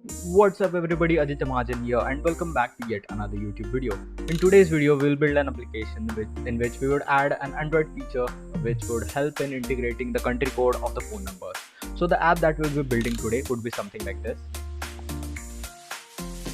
What's up everybody, Aditya Mahajan here and welcome back to yet another YouTube video. In today's video, we'll build an application in which we would add an Android feature which would help in integrating the country code of the phone numbers. So the app that we'll be building today would be something like this.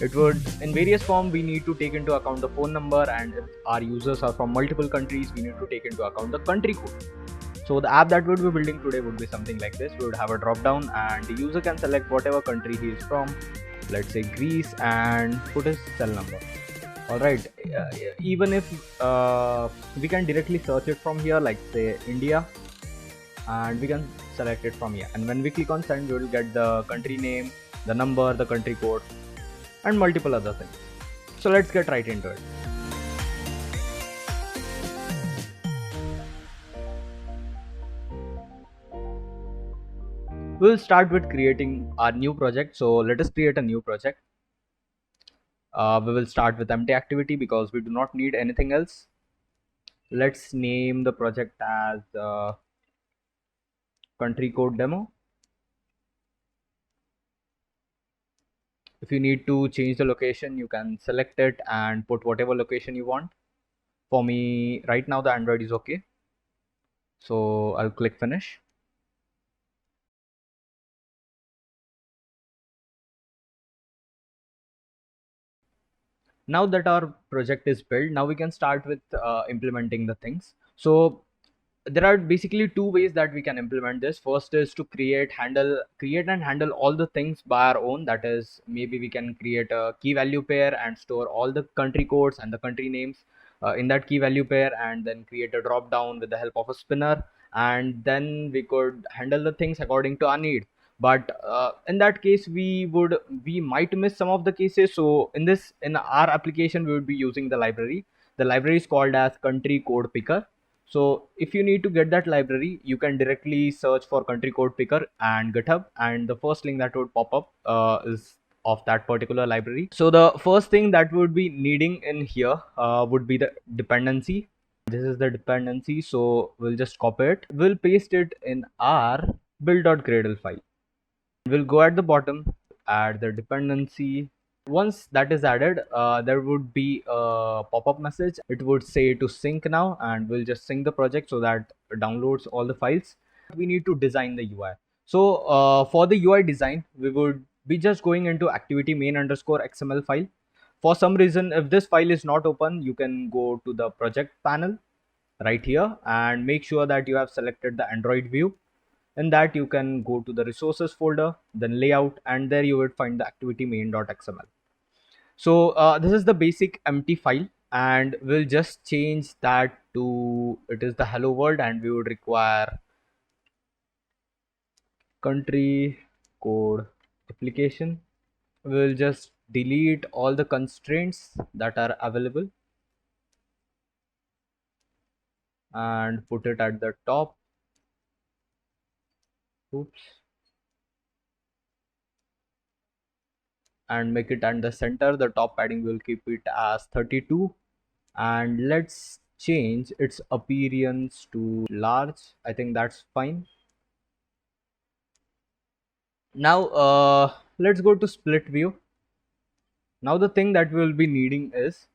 It would, in various form, we need to take into account the phone number, and if our users are from multiple countries, we need to take into account the country code. So the app that we'll be building today would be something like this. We would have a drop down and the user can select whatever country he is from, let's say Greece, and put his cell number. Alright, even if we can directly search it from here, like say India, and we can select it from here, and when we click on send, we will get the country name, the number, the country code, and multiple other things. So let's get right into it. We'll start with creating our new project. So let us create a new project. We will start with empty activity because we do not need anything else. Let's name the project as country code demo. If you need to change the location, you can select it and put whatever location you want. For me right now the Android is okay, so I'll click finish. Now that our project is built, now we can start with implementing the things. So there are basically two ways that we can implement this. First is to create and handle all the things by our own. That is, maybe we can create a key value pair and store all the country codes and the country names in that key value pair, and then create a drop down with the help of a spinner, and then we could handle the things according to our need. But in that case, we might miss some of the cases. So in our application, we would be using the library. The library is called as country code picker. So if you need to get that library, you can directly search for country code picker and GitHub, and the first link that would pop up is of that particular library. So the first thing that would be needing in here would be the dependency. This is the dependency, so we'll just copy it. We'll paste it in our build.gradle file. We'll go at the bottom, add the dependency. Once that is added, there would be a pop-up message. It would say to sync now, and we'll just sync the project so that it downloads all the files. We need to design the UI. So for the UI design, we would be just going into activity main underscore XML file. For some reason, if this file is not open, you can go to the project panel right here and make sure that you have selected the Android view. In that, you can go to the resources folder, then layout, and there you would find the activity main.xml. So this is the basic empty file, and we'll just change that to it is the hello world, and we would require country code application. We'll just delete all the constraints that are available and put it at the top. Oops. And make it at the center. The top padding will keep it as 32, and let's change its appearance to large. I think that's fine. Now let's go to split view. Now the thing that we'll be needing is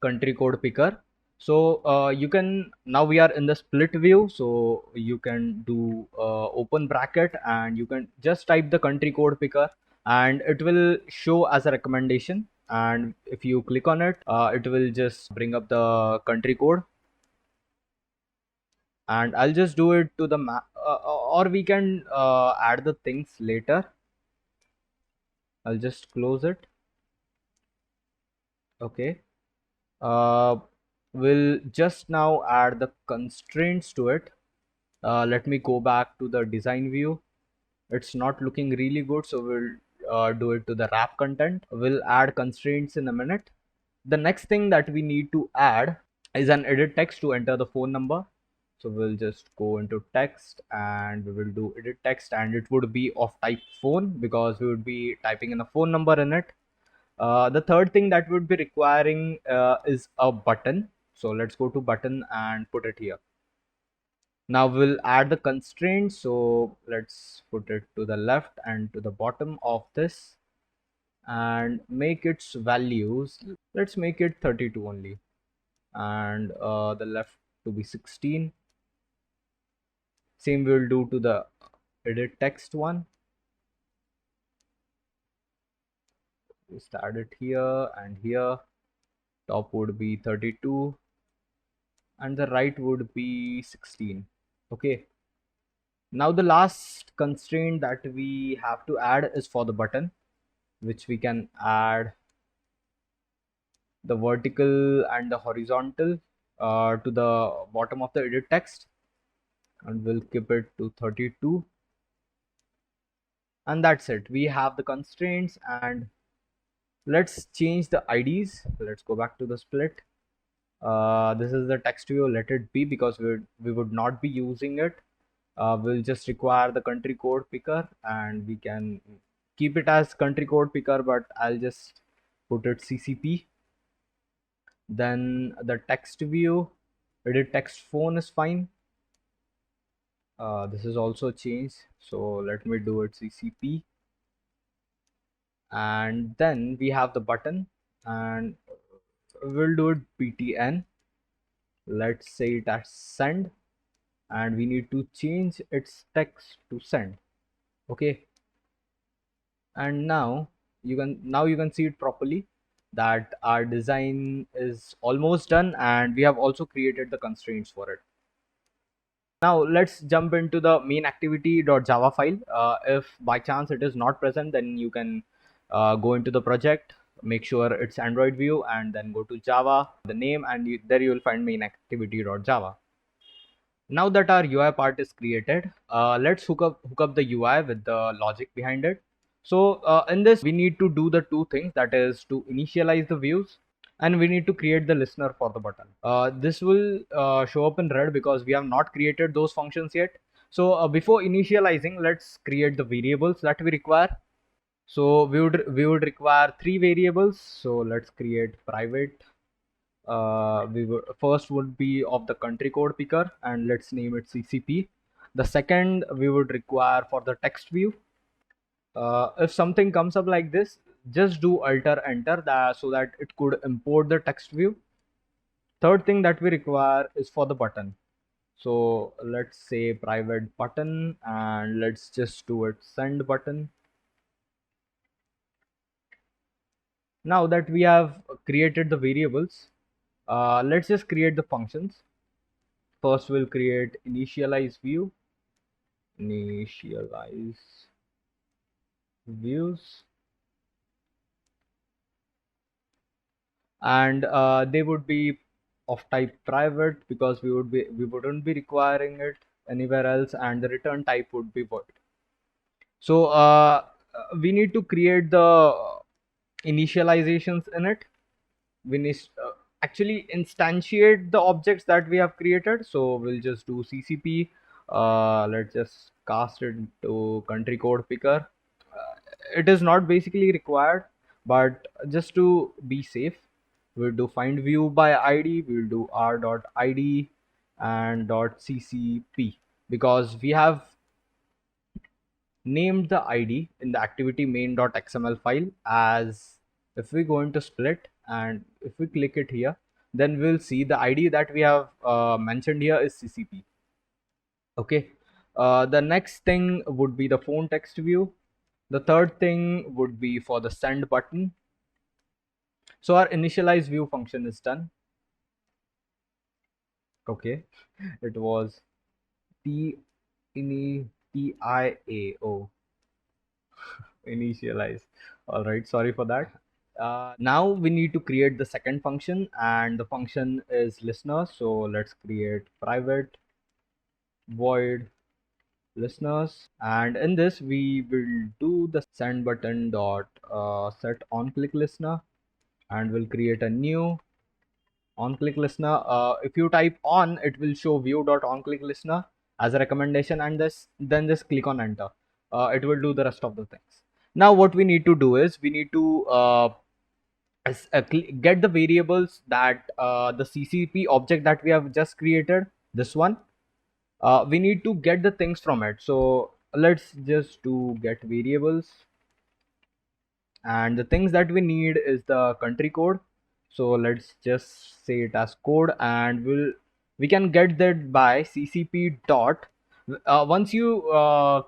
country code picker. So you can, now we are in the split view, so you can do open bracket and you can just type the country code picker and it will show as a recommendation, and if you click on it, it will just bring up the country code. And I'll just do it to the map, or we can add the things later. I'll just close it. Okay. uh, we'll just now add the constraints to it. Let me go back to the design view. It's not looking really good, so we'll do it to the wrap content. We'll add constraints in a minute. The next thing that we need to add is an edit text to enter the phone number. So we'll just go into text and we will do edit text, and it would be of type phone because we would be typing in a phone number in it. The third thing that would be requiring is a button. So let's go to button and put it here. Now we'll add the constraint. So let's put it to the left and to the bottom of this and make its values. Let's make it 32 only, and the left to be 16. Same we'll do to the edit text one. Just add it here and here. Top would be 32 and the right would be 16. Okay. Now the last constraint that we have to add is for the button, which we can add the vertical and the horizontal to the bottom of the edit text, and we'll keep it to 32. And that's it. We have the constraints, and let's change the IDs. Let's go back to the split. This is the text view. Let it be because we would not be using it. We'll just require the country code picker, and we can keep it as country code picker, but I'll just put it CCP. Then the text view, edit text phone is fine. This is also changed, so let me do it CCP. And then we have the button, and we'll do it btn. Let's say it as send, and we need to change its text to send. Okay, and now you can see it properly that our design is almost done, and we have also created the constraints for it. Now let's jump into the main activity.java file. If by chance it is not present, then you can go into the project, make sure it's Android view, and then go to Java, the name, and there you will find main activity.java. Now that our UI part is created, let's hook up the UI with the logic behind it. So in this, we need to do the two things, that is to initialize the views, and we need to create the listener for the button. This will show up in red because we have not created those functions yet. So before initializing, let's create the variables that we require. So we would require three variables. So let's create private. First would be of the country code picker, and let's name it CCP. The second we would require for the text view. If something comes up like this, just do alter enter that so that it could import the text view. Third thing that we require is for the button. So let's say private button, and let's just do it send button. Now that we have created the variables, let's just create the functions. First we'll create initialize view, initialize views, and they would be of type private because we wouldn't be requiring it anywhere else, and the return type would be void. So we need to create the initializations in it. We need actually instantiate the objects that we have created. So we'll just do CCP. Let's just cast it to country code picker. It is not basically required, but just to be safe, we'll do find view by ID. We'll do r.id and .ccp because we have named the ID in the activity main.xml file as, if we go into split and if we click it here, then we'll see the ID that we have mentioned here is CCP. Okay. The next thing would be the phone text view. The third thing would be for the send button. So our initialize view function is done. Okay. It was T ini TIAO, initialize. All right, sorry for that. Now we need to create the second function, and the function is listener. So let's create private void listeners, and in this we will do the send button dot set on click listener, and we'll create a new on click listener. If you type on, it will show view dot on click listener as a recommendation, and then just click on enter. It will do the rest of the things. Now what we need to do is we need to get the variables that the CCP object that we have just created, this one, we need to get the things from it. So let's just do get variables, and the things that we need is the country code. So let's just say it as code, and we can get that by ccp dot. Once you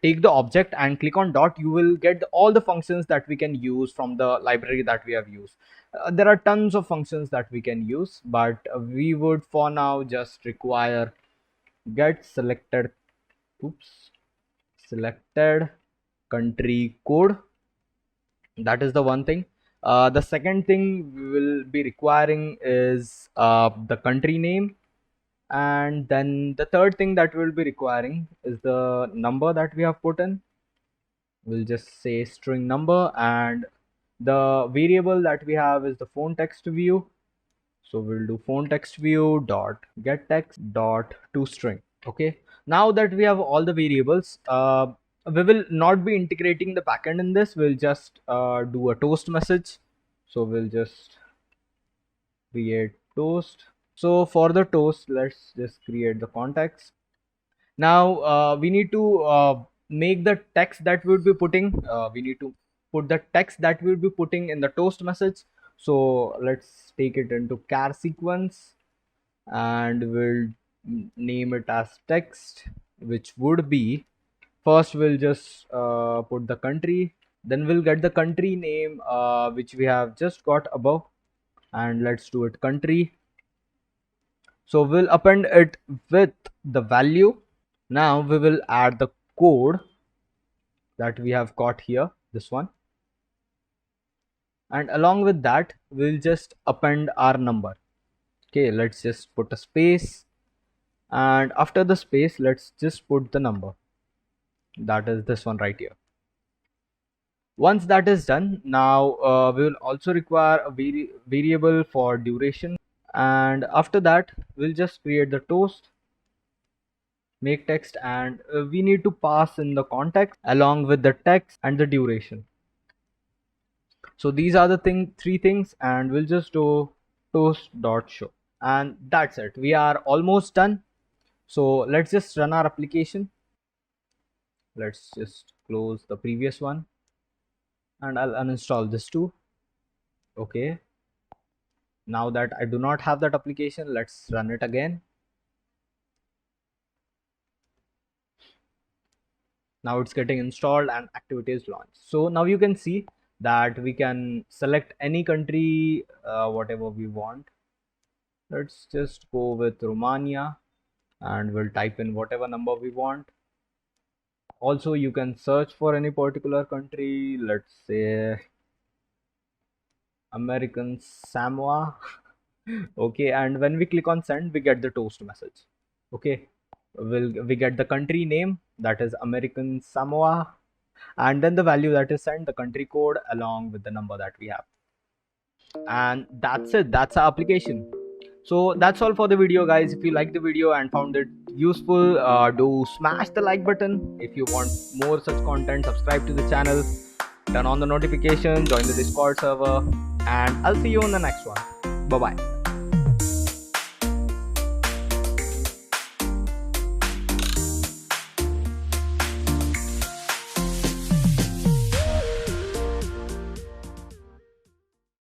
take the object and click on dot, you will get all the functions that we can use from the library that we have used. There are tons of functions that we can use, but we would for now just require get selected, oops, selected country code. That is the one thing. The second thing we will be requiring is the country name, and then the third thing that we'll be requiring is the number that we have put in. We'll just say string number, and the variable that we have is the phone text view. So we'll do phone text view dot get text dot toString. Okay, now that we have all the variables, we will not be integrating the backend in this. We'll just do a toast message. So we'll just create toast. So for the toast, let's just create the context. Now we need to make the text that we'll be putting. We need to put the text that we'll be putting in the toast message. So let's take it into char sequence, and we'll name it as text, which would be, first we'll just put the country, then we'll get the country name which we have just got above, and let's do it country. So we'll append it with the value. Now we will add the code that we have got here, this one, and along with that we'll just append our number. Okay, let's just put a space, and after the space let's just put the number, that is this one right here. Once that is done, now we will also require a variable for duration, and after that we'll just create the toast make text, and we need to pass in the context along with the text and the duration. So these are the three things, and we'll just do toast.show, and that's it. We are almost done. So let's just run our application. Let's just close the previous one, and I'll uninstall this too. Okay, now that I do not have that application, let's run it again. Now it's getting installed and activity is launched. So now you can see that we can select any country, whatever we want. Let's just go with Romania, and we'll type in whatever number we want. Also you can search for any particular country, let's say American Samoa. Okay, and when we click on send, we get the toast message. Okay, we get the country name, that is American Samoa, and then the value that is sent, the country code along with the number that we have, and that's it. That's our application. So that's all for the video, guys. If you like the video and found it useful, do smash the like button. If you want more such content, subscribe to the channel, turn on the notification, join the Discord server, and I'll see you on the next one. Bye bye.